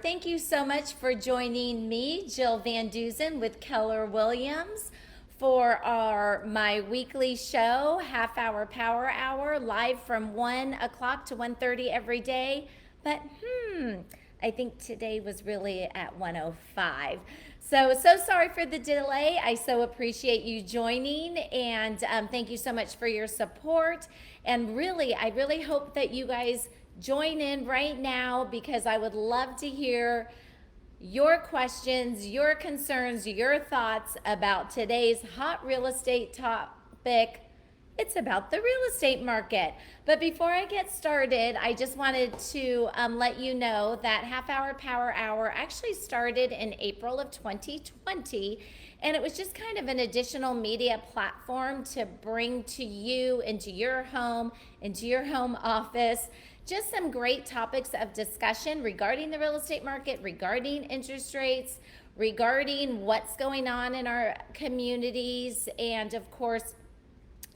Thank you so much for joining me, Jill Van Dusen with Keller Williams, for my weekly show, Half Hour Power Hour, live from 1 o'clock to 1:30 every day. But I think today was really at 1:05. So sorry for the delay. I so appreciate you joining, and thank you so much for your support. And really, I really hope that you guys join in right now, because I would love to hear your questions, your concerns, your thoughts about today's hot real estate topic. It's about the real estate market. But before I get started, I just wanted to let you know that Half Hour Power Hour actually started in April of 2020. And it was just kind of an additional media platform to bring to you, into your home office, just some great topics of discussion regarding the real estate market, regarding interest rates, regarding what's going on in our communities, and of course,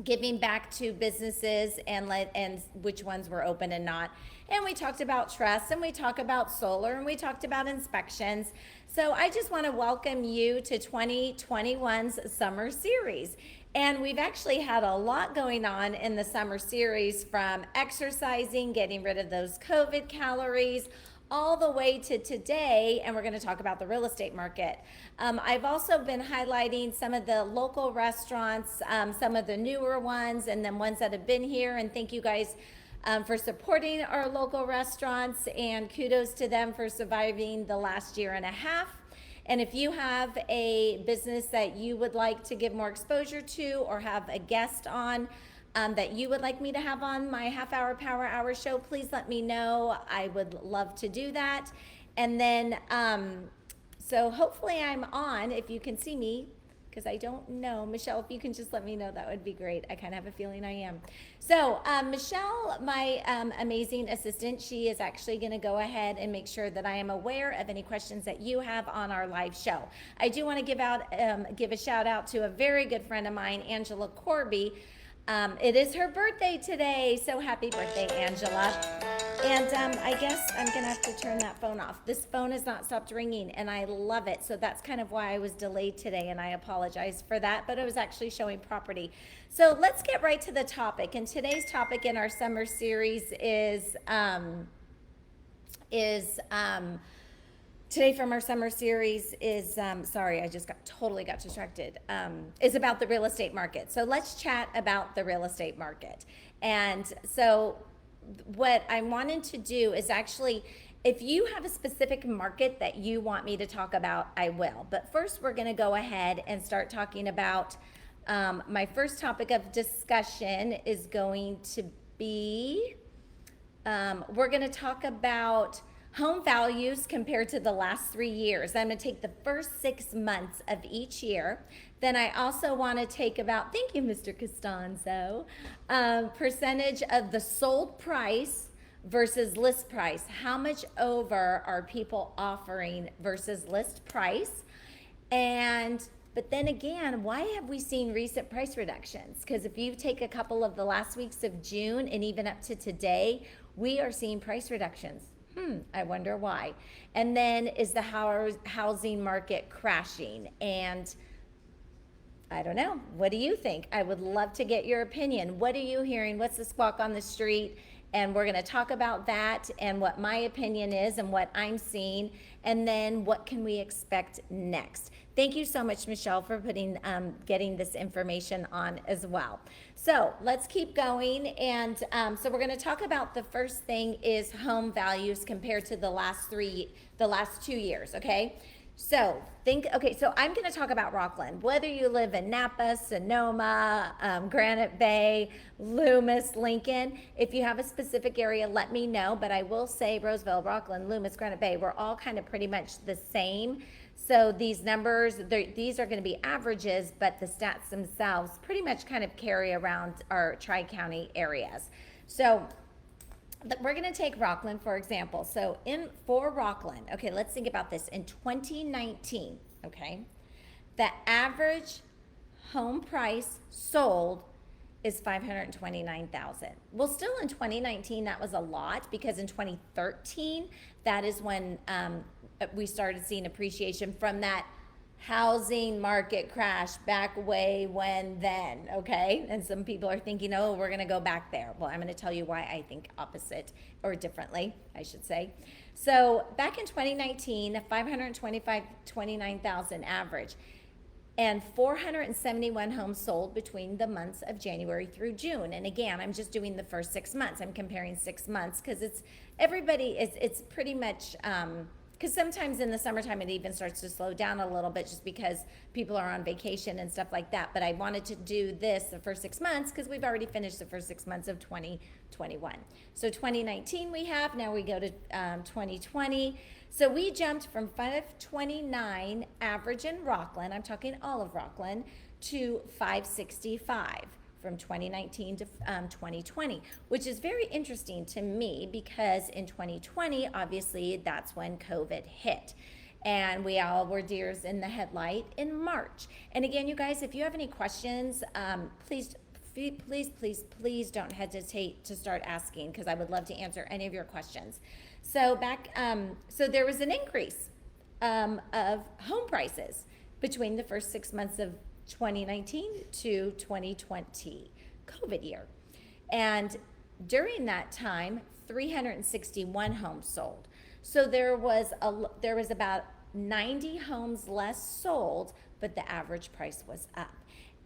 giving back to businesses and which ones were open and not. And we talked about trust, and we talked about solar, and we talked about inspections. So I just want to welcome you to 2021's summer series. And we've actually had a lot going on in the summer series, from exercising, getting rid of those COVID calories, all the way to today, and we're going to talk about the real estate market. I've also been highlighting some of the local restaurants, some of the newer ones, and then ones that have been here. And thank you guys for supporting our local restaurants, and kudos to them for surviving the last year and a half. And if you have a business that you would like to give more exposure to, or have a guest on that you would like me to have on my Half Hour Power Hour show, please let me know. I would love to do that. And then, so hopefully I'm on, if you can see me, because I don't know. Michelle, if you can just let me know, that would be great. I kind of have a feeling I am. So Michelle, my amazing assistant, she is actually going to go ahead and make sure that I am aware of any questions that you have on our live show. I do want to give a shout out to a very good friend of mine, Angela Corby. It is her birthday today, so happy birthday, Angela. And I guess I'm gonna have to turn that phone off. This phone has not stopped ringing, and I love it. So that's kind of why I was delayed today, and I apologize for that, but it was actually showing property. So let's get right to the topic. And today's topic in our summer series is today from our summer series is, sorry, I just totally got distracted, is about the real estate market. So let's chat about the real estate market. And so what I wanted to do is actually, if you have a specific market that you want me to talk about, I will. But first, we're going to go ahead and start talking about my first topic of discussion is going to be, we're going to talk about home values compared to the last 3 years. I'm going to take the first 6 months of each year. Then I also want to take about, thank you, Mr. Costanzo, percentage of the sold price versus list price. How much over are people offering versus list price? But then again, why have we seen recent price reductions? Because if you take a couple of the last weeks of June and even up to today, we are seeing price reductions. I wonder why. And then, is the housing market crashing? And I don't know. What do you think? I would love to get your opinion. What are you hearing? What's the squawk on the street? And we're going to talk about that and what my opinion is and what I'm seeing. And then what can we expect next? Thank you so much, Michelle, for getting this information on as well. So let's keep going. And so we're going to talk about the first thing is home values compared to the last 2 years. Okay. So I'm going to talk about Rockland. Whether you live in Napa, Sonoma, Granite Bay, Loomis, Lincoln, if you have a specific area, let me know. But I will say Roseville, Rockland, Loomis, Granite Bay, we're all kind of pretty much the same. So these numbers, these are going to be averages, but the stats themselves pretty much kind of carry around our Tri-County areas. So we're going to take Rockland, for example. So for Rockland, okay, let's think about this. In 2019, okay, the average home price sold is $529,000. Well, still in 2019, that was a lot, because in 2013, that is when we started seeing appreciation from that housing market crash back way when then, okay? And some people are thinking, oh, we're gonna go back there. Well, I'm gonna tell you why I think opposite, or differently, I should say. So back in 2019, 29,000 average, and 471 homes sold between the months of January through June. And again, I'm just doing the first 6 months. I'm comparing 6 months because it's pretty much, because sometimes in the summertime it even starts to slow down a little bit just because people are on vacation and stuff like that. But I wanted to do this the first 6 months because we've already finished the first 6 months of 2021. So 2019 we have, now we go to 2020. So we jumped from 529 average in Rockland, I'm talking all of Rockland, to 565 from 2019 to 2020, which is very interesting to me because in 2020, obviously, that's when COVID hit. And we all were deers in the headlight in March. And again, you guys, if you have any questions, please don't hesitate to start asking because I would love to answer any of your questions. So so there was an increase of home prices between the first 6 months of 2019 to 2020, COVID year. And during that time, 361 homes sold. So there was about 90 homes less sold, but the average price was up.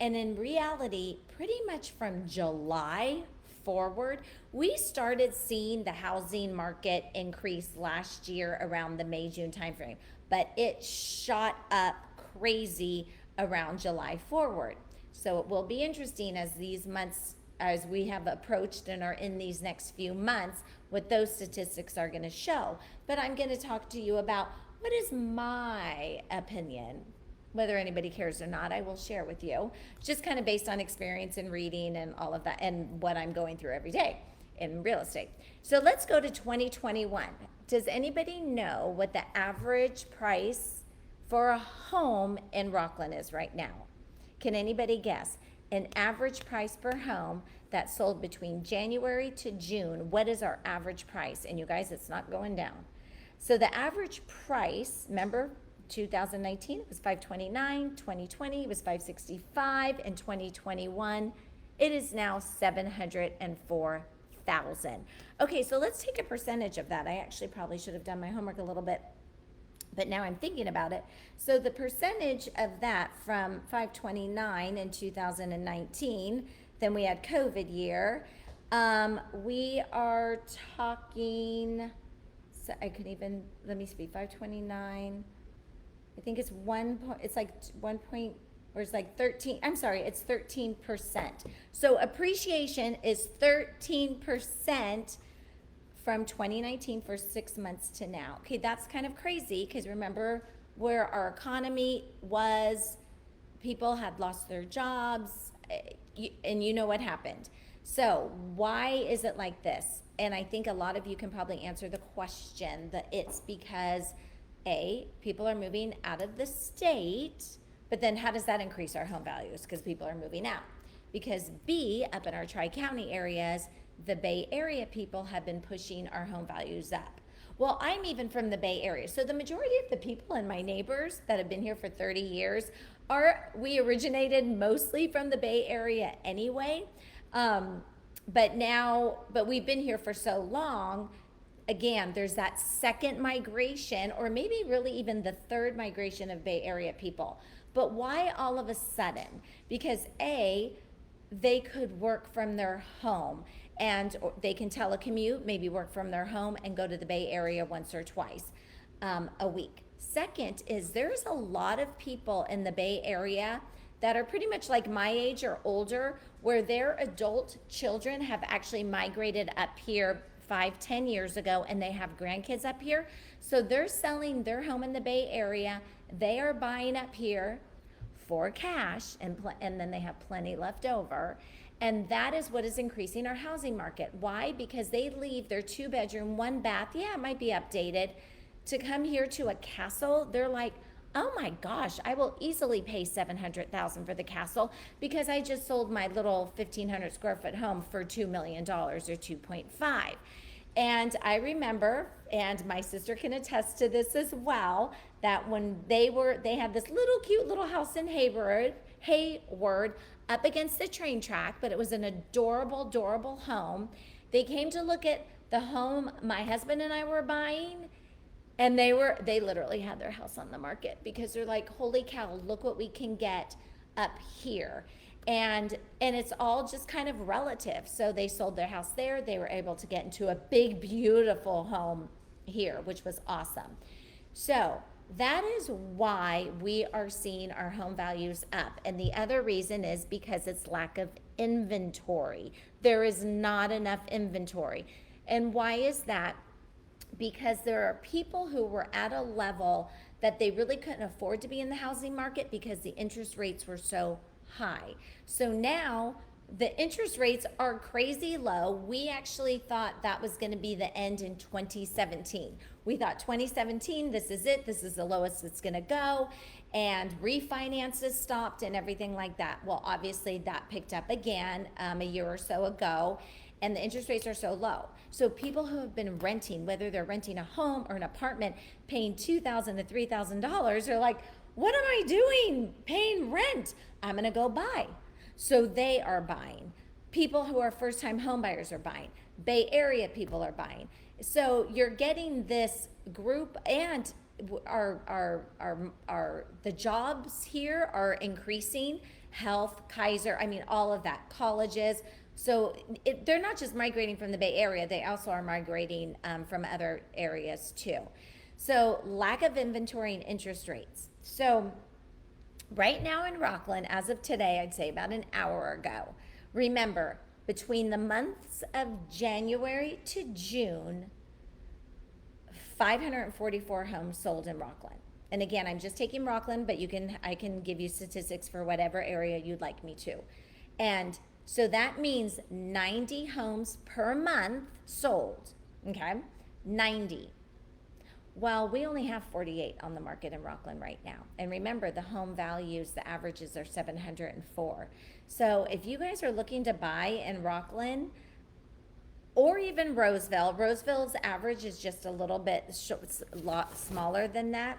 And in reality, pretty much from July forward, we started seeing the housing market increase last year around the May-June timeframe, but it shot up crazy around July forward. So it will be interesting as these months, as we have approached and are in these next few months, what those statistics are going to show. But I'm going to talk to you about what is my opinion. Whether anybody cares or not, I will share with you, just kind of based on experience and reading and all of that and what I'm going through every day in real estate. So let's go to 2021. Does anybody know what the average price for a home in Rockland is right now? Can anybody guess? An average price per home that sold between January to June. What is our average price? And you guys, it's not going down. So the average price, remember, 2019 it was 529, 2020 it was 565, and 2021 it is now 704,000. Okay, so let's take a percentage of that. I actually probably should have done my homework a little bit, but now I'm thinking about it. So the percentage of that from 529 in 2019, then we had COVID year, we are talking, so I could even, let me see, 529, I think it's it's like 1 point, or it's like 13, I'm sorry, it's 13%. So appreciation is 13% from 2019 for 6 months to now. Okay, that's kind of crazy because remember where our economy was, people had lost their jobs, and you know what happened. So why is it like this? And I think a lot of you can probably answer the question that it's because people are moving out of the state, but then how does that increase our home values? Because people are moving out. Because B, up in our Tri-County areas, the Bay Area people have been pushing our home values up. Well, I'm even from the Bay Area. So the majority of the people and my neighbors that have been here for 30 years we originated mostly from the Bay Area anyway. But we've been here for so long. Again, there's that second migration, or maybe really even the third migration of Bay Area people. But why all of a sudden? Because they could work from their home, and they can telecommute, maybe work from their home and go to the Bay Area once or twice a week. Second is there's a lot of people in the Bay Area that are pretty much like my age or older, where their adult children have actually migrated up here 5-10 years ago, and they have grandkids up here. So they're selling their home in the Bay Area. They are buying up here for cash, and then they have plenty left over. And that is what is increasing our housing market. Why? Because they leave their 2-bedroom, 1-bath, yeah, it might be updated, to come here to a castle. They're like, oh my gosh, I will easily pay $700,000 for the castle because I just sold my little 1,500 square foot home for $2 million or 2.5. And I remember, and my sister can attest to this as well, that when they had this little cute little house in Hayward up against the train track, but it was an adorable, adorable home. They came to look at the home my husband and I were buying, and they literally had their house on the market because they're like, holy cow, look what we can get up here. And it's all just kind of relative. So they sold their house there. They were able to get into a big, beautiful home here, which was awesome. So that is why we are seeing our home values up. And the other reason is because it's lack of inventory. There is not enough inventory. And why is that? Because there are people who were at a level that they really couldn't afford to be in the housing market because the interest rates were so high. So now the interest rates are crazy low. We actually thought that was going to be the end in 2017. We thought 2017, this is it. This is the lowest it's going to go. And refinances stopped and everything like that. Well, obviously that picked up again a year or so ago. And the interest rates are so low. So people who have been renting, whether they're renting a home or an apartment, paying $2,000 to $3,000, are like, what am I doing paying rent? I'm going to go buy. So they are buying. People who are first-time home buyers are buying. Bay Area people are buying. So you're getting this group, and the jobs here are increasing. Health, Kaiser, I mean, all of that, colleges. So they're not just migrating from the Bay Area, they also are migrating from other areas too. So lack of inventory and interest rates. So right now in Rockland, as of today, I'd say about an hour ago, remember, between the months of January to June, 544 homes sold in Rockland. And again, I'm just taking Rockland, but I can give you statistics for whatever area you'd like me to. And so that means 90 homes per month sold, okay? 90. Well, we only have 48 on the market in Rockland right now. And remember, the home values, the averages are 704. So if you guys are looking to buy in Rockland, or even Roseville's average is just a little bit a lot smaller than that.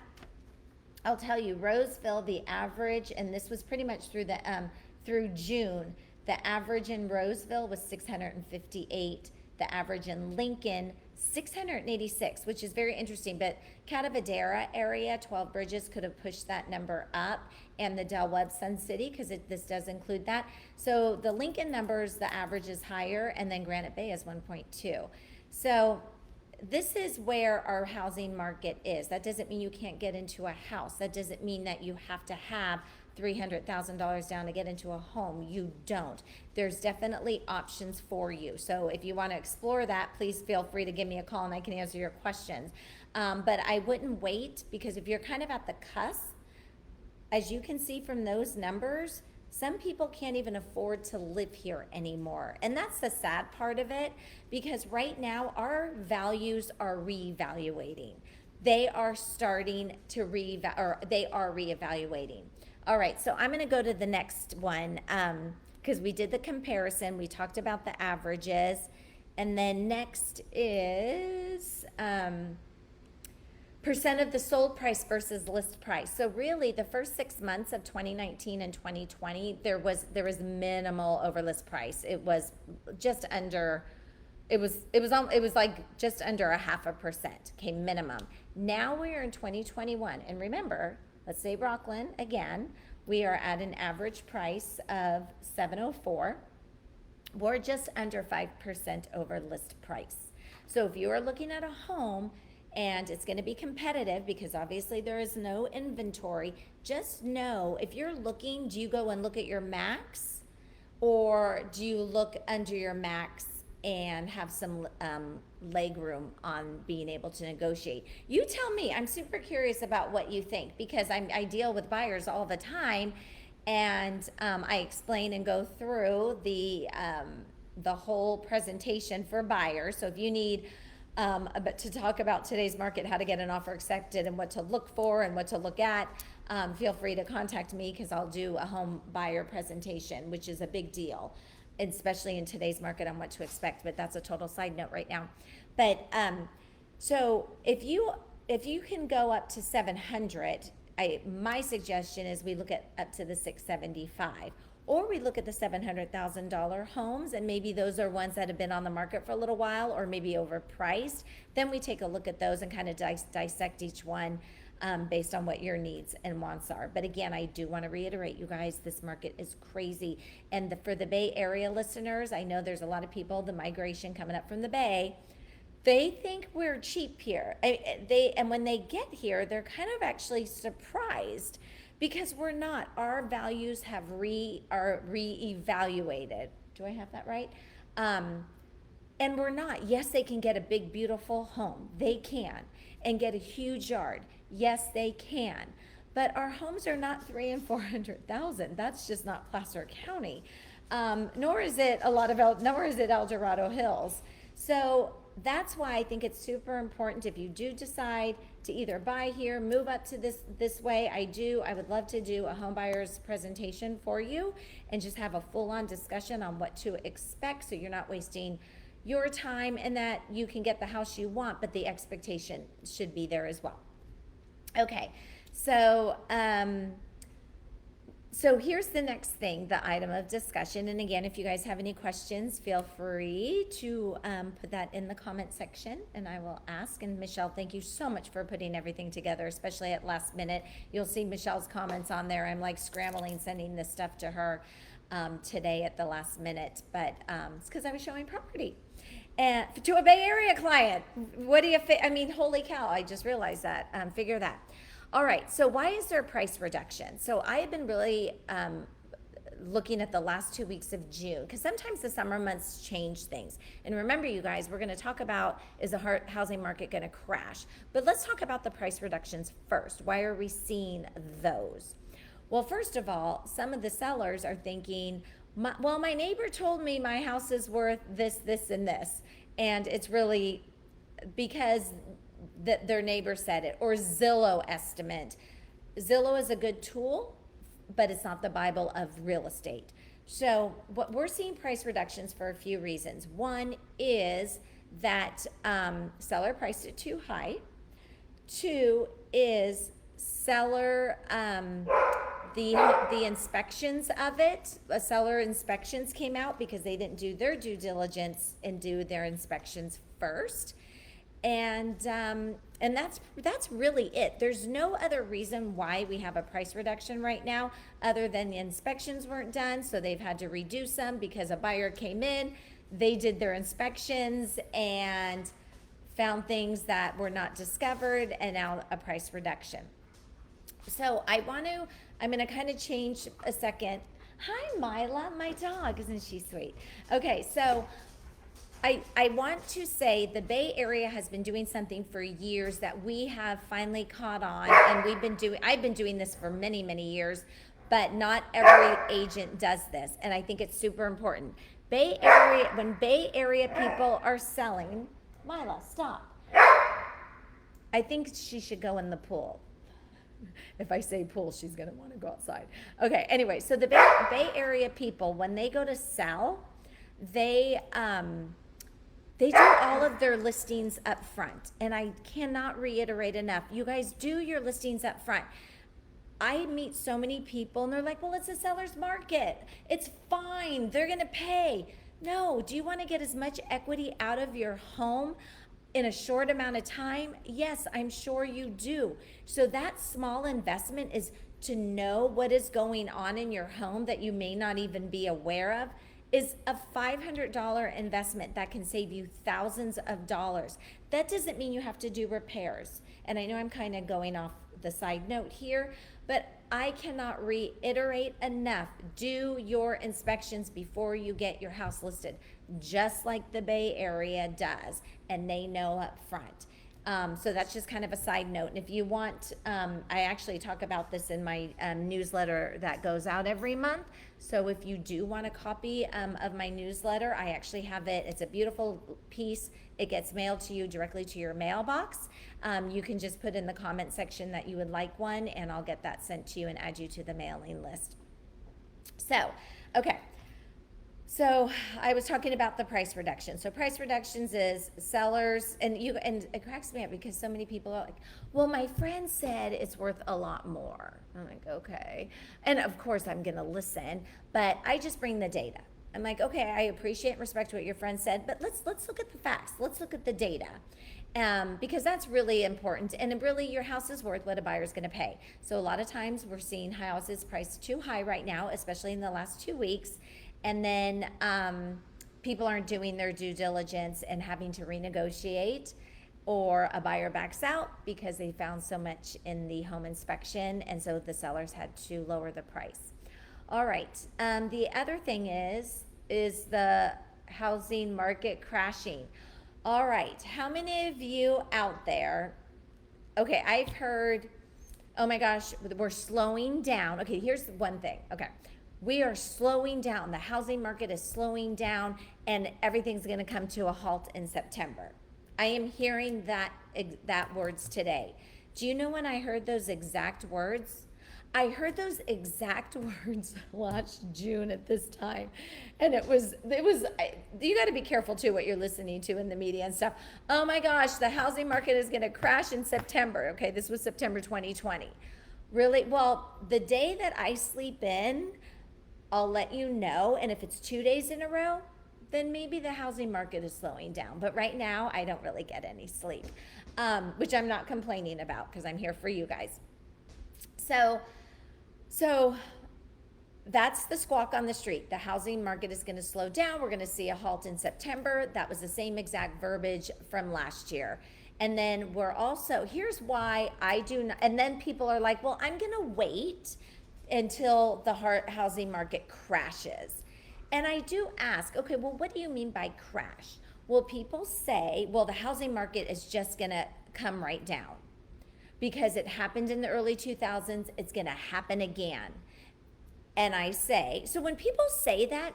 I'll tell you, Roseville, the average, and this was pretty much through June, the average in Roseville was 658. The average in Lincoln, 686, which is very interesting. But Catavadera area, 12 Bridges, could have pushed that number up, and the Del Webb Sun City, because this does include that. So the Lincoln numbers, the average is higher, and then Granite Bay is 1.2. So this is where our housing market is. That doesn't mean you can't get into a house. That doesn't mean that you have to have $300,000 down to get into a home. You don't. There's definitely options for you. So if you want to explore that, please feel free to give me a call and I can answer your questions. But I wouldn't wait, because if you're kind of at the cusp, as you can see from those numbers, some people can't even afford to live here anymore. And that's the sad part of it, because right now our values are reevaluating. They are starting to they are reevaluating. All right, so I'm going to go to the next one, because we did the comparison. We talked about the averages. And then next is percent of the sold price versus list price. So really, the first 6 months of 2019 and 2020, there was minimal over list price. It was just under, it was like just under 0.5%, okay, minimum. Now we're in 2021, and remember, let's say Rockland again, we are at an average price of 704. We're just under 5% over list price. So if you are looking at a home and it's going to be competitive, because obviously there is no inventory, just know, if you're looking, do you go and look at your max, or do you look under your max and have some leg room on being able to negotiate? You tell me. I'm super curious about what you think, because I deal with buyers all the time, and I explain and go through the whole presentation for buyers. So if you need to talk about today's market, how to get an offer accepted and what to look for and what to look at, feel free to contact me, because I'll do a home buyer presentation, which is a big deal, especially in today's market, on what to expect. But that's a total side note right now. But so if you can go up to 700, my suggestion is we look at up to the 675, or we look at the $700,000 homes, and maybe those are ones that have been on the market for a little while, or maybe overpriced. Then we take a look at those and kind of dissect each one based on what your needs and wants are. But again, I do want to reiterate, you guys, this market is crazy. And for the Bay Area listeners, I know there's a lot of people, the migration coming up from the Bay, they think we're cheap here. And when they get here, they're kind of actually surprised because we're not. Our values are reevaluated. Do I have that right? And we're not. Yes, they can get a big, beautiful home. They can. And get a huge yard. Yes, they can. But our homes are not 300,000 and 400,000. That's just not Placer County. Nor is it El Dorado Hills. So that's why I think it's super important if you do decide to either buy here, move up to this way. I would love to do a home buyer's presentation for you and just have a full-on discussion on what to expect so you're not wasting your time and that you can get the house you want, but the expectation should be there as well. Okay, so so here's the next thing, the item of discussion. And again, if you guys have any questions, feel free to put that in the comment section and I will ask. And Michelle, thank you so much for putting everything together, especially at last minute. You'll see Michelle's comments on there. I'm like scrambling, sending this stuff to her today at the last minute, but it's because I was showing property. And to a Bay Area client, what do you I mean, holy cow, I just realized that. Figure that. All right, so why is there a price reduction? So I have been really looking at the last 2 weeks of June, because sometimes the summer months change things. And remember, you guys, we're going to talk about, is the housing market going to crash? But let's talk about the price reductions first. Why are we seeing those? Well, first of all, some of the sellers are thinking, my neighbor told me my house is worth this, this, and this. And it's really because that their neighbor said it, or Zillow estimate. Zillow is a good tool, but it's not the Bible of real estate. So what we're seeing price reductions for a few reasons. One is that seller priced it too high. Two is seller the inspections of it. Seller inspections came out because they didn't do their due diligence and do their inspections first. And that's really it. There's no other reason why we have a price reduction right now other than the inspections weren't done, so they've had to reduce them because a buyer came in, they did their inspections and found things that were not discovered, and now a price reduction. So I'm going to kind of change a second. Hi, Mila, my dog. Isn't she sweet? Okay, so I want to say the Bay Area has been doing something for years that we have finally caught on, and I've been doing this for many, many years, but not every agent does this, and I think it's super important. When Bay Area people are selling, Mila, stop. I think she should go in the pool. If I say pool, she's going to want to go outside. Okay, anyway, so the Bay Area people, when they go to sell, they do all of their listings up front. And I cannot reiterate enough. You guys do your listings up front. I meet so many people and they're like, well, it's a seller's market. It's fine. They're going to pay. No, do you want to get as much equity out of your home in a short amount of time? Yes, I'm sure you do. So that small investment is to know what is going on in your home that you may not even be aware of, is a $500 investment that can save you thousands of dollars. That doesn't mean you have to do repairs. And I know I'm kind of going off the side note here, but I cannot reiterate enough. Do your inspections before you get your house listed, just like the Bay Area does, and they know up front. So that's just kind of a side note. And if you want, I actually talk about this in my newsletter that goes out every month. So if you do want a copy of my newsletter, I actually have it. It's a beautiful piece. It gets mailed to you directly to your mailbox. You can just put in the comment section that you would like one, and I'll get that sent to you and add you to the mailing list. So, okay. So I was talking about the price reduction. So price reductions is sellers, and it cracks me up because so many people are like, well, my friend said it's worth a lot more. I'm like, okay. And of course I'm gonna listen, but I just bring the data. I'm like, okay, I appreciate and respect what your friend said, but let's look at the facts. Let's look at the data. Because that's really important. And really, your house is worth what a buyer's going to pay. So a lot of times we're seeing houses priced too high right now, especially in the last 2 weeks. And then people aren't doing their due diligence and having to renegotiate, or a buyer backs out because they found so much in the home inspection, and so the sellers had to lower the price. All right. The other thing is the housing market crashing. All right. How many of you out there? Okay, I've heard, oh my gosh, we're slowing down. Okay, here's one thing. Okay. We are slowing down. The housing market is slowing down, and everything's going to come to a halt in September. I am hearing that words today. Do you know when I heard those exact words? I heard those exact words last June at this time. And you got to be careful too what you're listening to in the media and stuff. Oh my gosh, the housing market is going to crash in September. Okay, this was September 2020. Really? Well, the day that I sleep in, I'll let you know. And if it's 2 days in a row, then maybe the housing market is slowing down. But right now, I don't really get any sleep, which I'm not complaining about because I'm here for you guys. So that's the squawk on the street. The housing market is going to slow down. We're going to see a halt in September. That was the same exact verbiage from last year. And then here's why I do not, and then people are like, well, I'm going to wait until the housing market crashes. And I do ask, okay, well, what do you mean by crash? Well, people say, well, the housing market is just going to come right down because it happened in the early 2000s. It's going to happen again. And I say, so when people say that,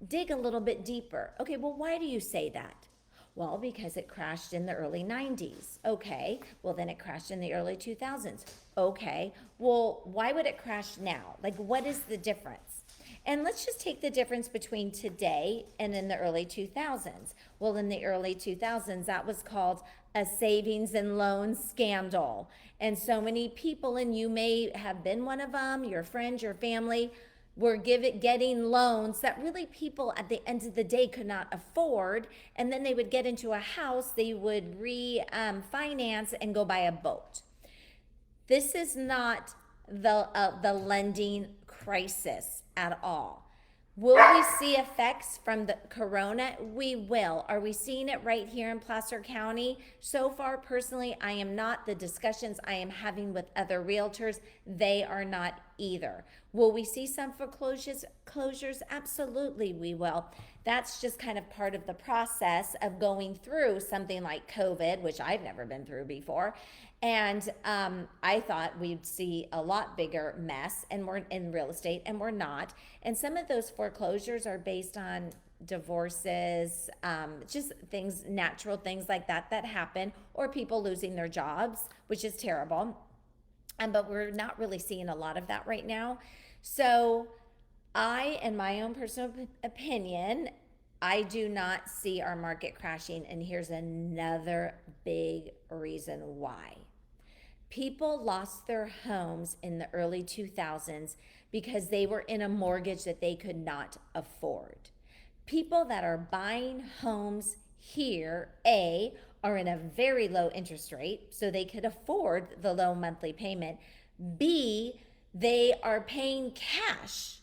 dig a little bit deeper. Okay, well, why do you say that? Well, because it crashed in the early 90s. Okay, well, then it crashed in the early 2000s. Okay, well, why would it crash now? Like, what is the difference? And let's just take the difference between today and in the early 2000s. Well, in the early 2000s, that was called a savings and loan scandal. And so many people, and you may have been one of them, your friends, your family, were getting loans that really people at the end of the day could not afford. And then they would get into a house, they would refinance and go buy a boat. This is not the lending crisis at all. Will we see effects from the corona? We will. Are we seeing it right here in Placer County? So far, personally, I am not. The discussions I am having with other realtors, they are not either. Will we see some foreclosures? Absolutely, we will. That's just kind of part of the process of going through something like COVID, which I've never been through before. And I thought we'd see a lot bigger mess, and we're in real estate, and we're not. And some of those foreclosures are based on divorces, just things, natural things like that happen, or people losing their jobs, which is terrible. But we're not really seeing a lot of that right now. So in my own personal opinion, I do not see our market crashing. And here's another big reason why. People lost their homes in the early 2000s because they were in a mortgage that they could not afford. People that are buying homes here, are in a very low interest rate, so they could afford the low monthly payment. B, they are paying cash.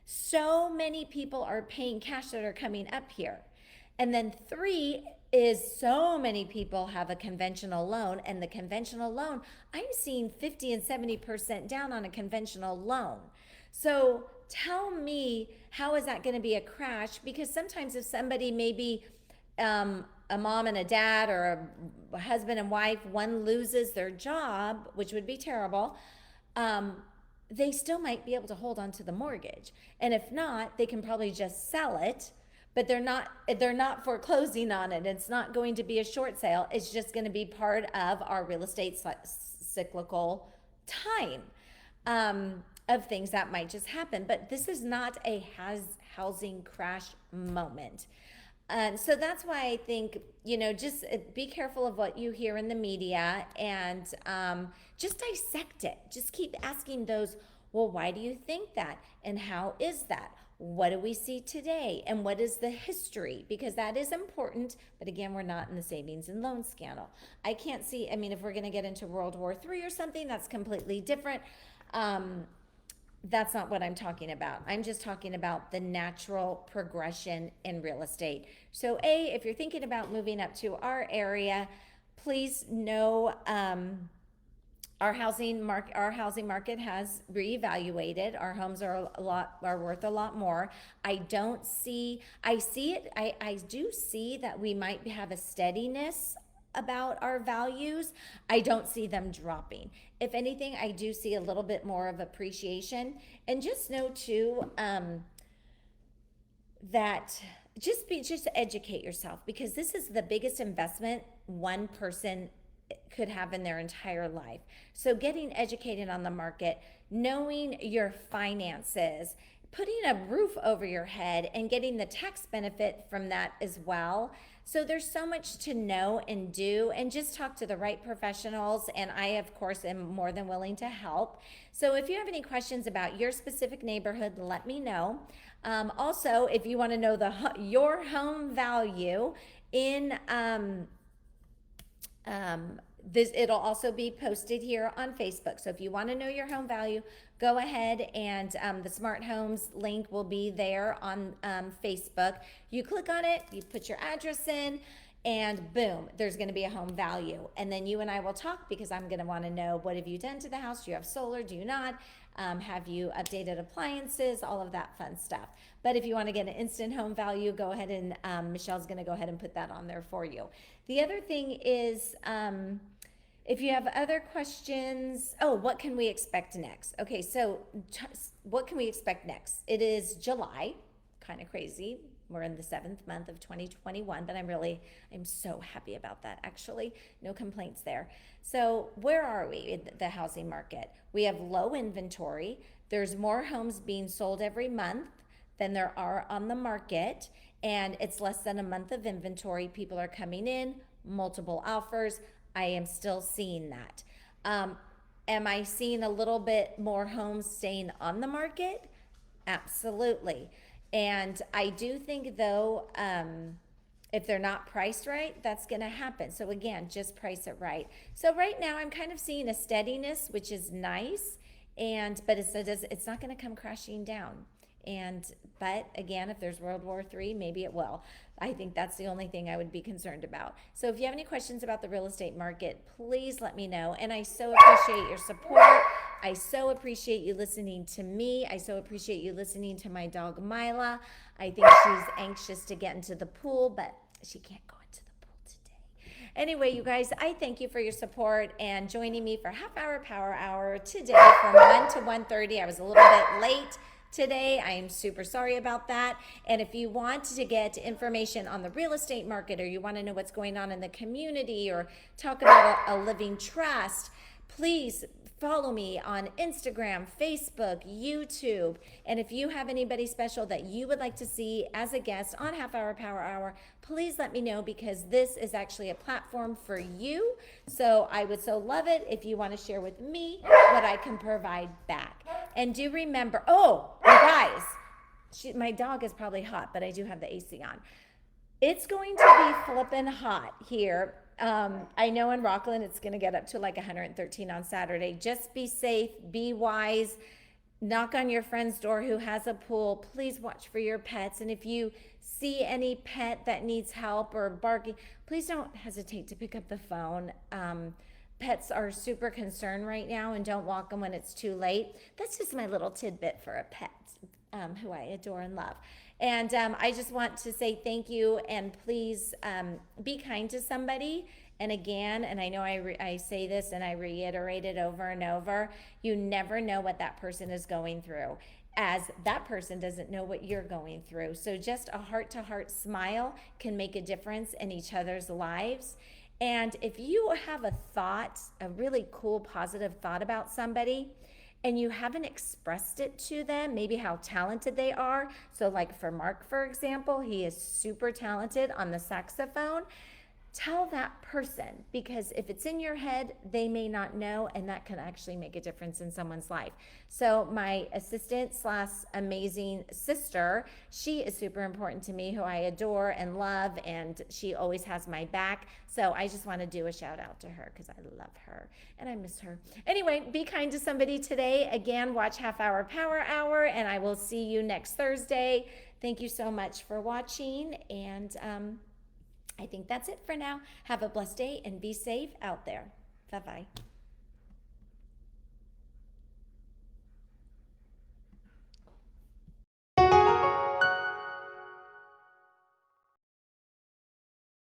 So many people are paying cash that are coming up here. And then 3 is so many people have a conventional loan, and the conventional loan, I'm seeing 50 and 70% down on a conventional loan. So tell me, how is that going to be a crash? Because sometimes if somebody maybe a mom and a dad, or a husband and wife, one loses their job, which would be terrible, they still might be able to hold on to the mortgage. And if not, they can probably just sell it, but they're not foreclosing on it. It's not going to be a short sale. It's just going to be part of our real estate cyclical time. of things that might just happen. But this is not a housing crash moment. So that's why I think, just be careful of what you hear in the media, and just dissect it. Just keep asking those, well, why do you think that? And how is that? What do we see today? And what is the history? Because that is important. But again, we're not in the savings and loan scandal. I can't see, I mean, if we're going to get into World War III or something, that's completely different. That's not what I'm talking about. I'm just talking about the natural progression in real estate. So, if you're thinking about moving up to our area, please know our housing market has reevaluated. Our homes are worth a lot more. I do see that we might have a steadiness about our values. I don't see them dropping. If anything, I do see a little bit more of appreciation. And just know too, that just educate yourself, because this is the biggest investment one person could have in their entire life. So getting educated on the market, knowing your finances, putting a roof over your head, and getting the tax benefit from that as well. So there's so much to know and do, and just talk to the right professionals. And I, of course, am more than willing to help. So if you have any questions about your specific neighborhood, let me know. Also, if you want to know your home value in it'll also be posted here on Facebook. So if you want to know your home value, go ahead, and the Smart Homes link will be there on Facebook. You click on it, you put your address in, and boom, there's going to be a home value. And then you and I will talk, because I'm going to want to know, what have you done to the house? Do you have solar? Do you not? Have you updated appliances? All of that fun stuff. But if you want to get an instant home value, go ahead, and Michelle's going to go ahead and put that on there for you. The other thing is, if you have other questions, what can we expect next? Okay, so what can we expect next? It is July, kind of crazy. We're in the 7th month of 2021, but I'm so happy about that, actually. No complaints there. So where are we in the housing market? We have low inventory. There's more homes being sold every month than there are on the market, and it's less than a month of inventory. People are coming in, multiple offers. I am still seeing that. Am I seeing a little bit more homes staying on the market? Absolutely. And I do think, though, if they're not priced right, that's going to happen. So again, just price it right. So right now I'm kind of seeing a steadiness, which is nice, but it's not going to come crashing down. But again, if there's World War III, maybe it will. I think that's the only thing I would be concerned about. So if you have any questions about the real estate market, please let me know. And I so appreciate your support. I so appreciate you listening to me. I so appreciate you listening to my dog, Mila. I think she's anxious to get into the pool, but she can't go into the pool today. Anyway, you guys, I thank you for your support and joining me for Half Hour Power Hour today from 1 to 1:30. I was a little bit late today. I am super sorry about that. And if you want to get information on the real estate market, or you want to know what's going on in the community, or talk about a living trust, please follow me on Instagram, Facebook, YouTube. And if you have anybody special that you would like to see as a guest on Half Hour Power Hour, please let me know, because this is actually a platform for you. So I would so love it if you want to share with me what I can provide back. And do remember, you guys, my dog is probably hot, but I do have the AC on. It's going to be flipping hot here. I know in Rockland it's going to get up to like 113 on Saturday. Just be safe, be wise, knock on your friend's door who has a pool. Please watch for your pets. And if you see any pet that needs help or barking, please don't hesitate to pick up the phone. Pets are super concerned right now, and don't walk them when it's too late. That's just my little tidbit for a pet who I adore and love. And I just want to say thank you, and please be kind to somebody. And again, and I know I say this and I reiterate it over and over, you never know what that person is going through, as that person doesn't know what you're going through. So just a heart-to-heart smile can make a difference in each other's lives. And if you have a thought, a really cool, positive thought about somebody, and you haven't expressed it to them, maybe how talented they are. So, like for Mark, for example, he is super talented on the saxophone. Tell that person, because if it's in your head, they may not know, and that can actually make a difference in someone's life. So my assistant slash amazing sister, she is super important to me, who I adore and love, and she always has my back. So I just want to do a shout out to her because I love her and I miss her. Anyway, be kind to somebody today. Again, watch Half Hour Power Hour, and I will see you next Thursday. Thank you so much for watching, and I think that's it for now. Have a blessed day and be safe out there. Bye bye.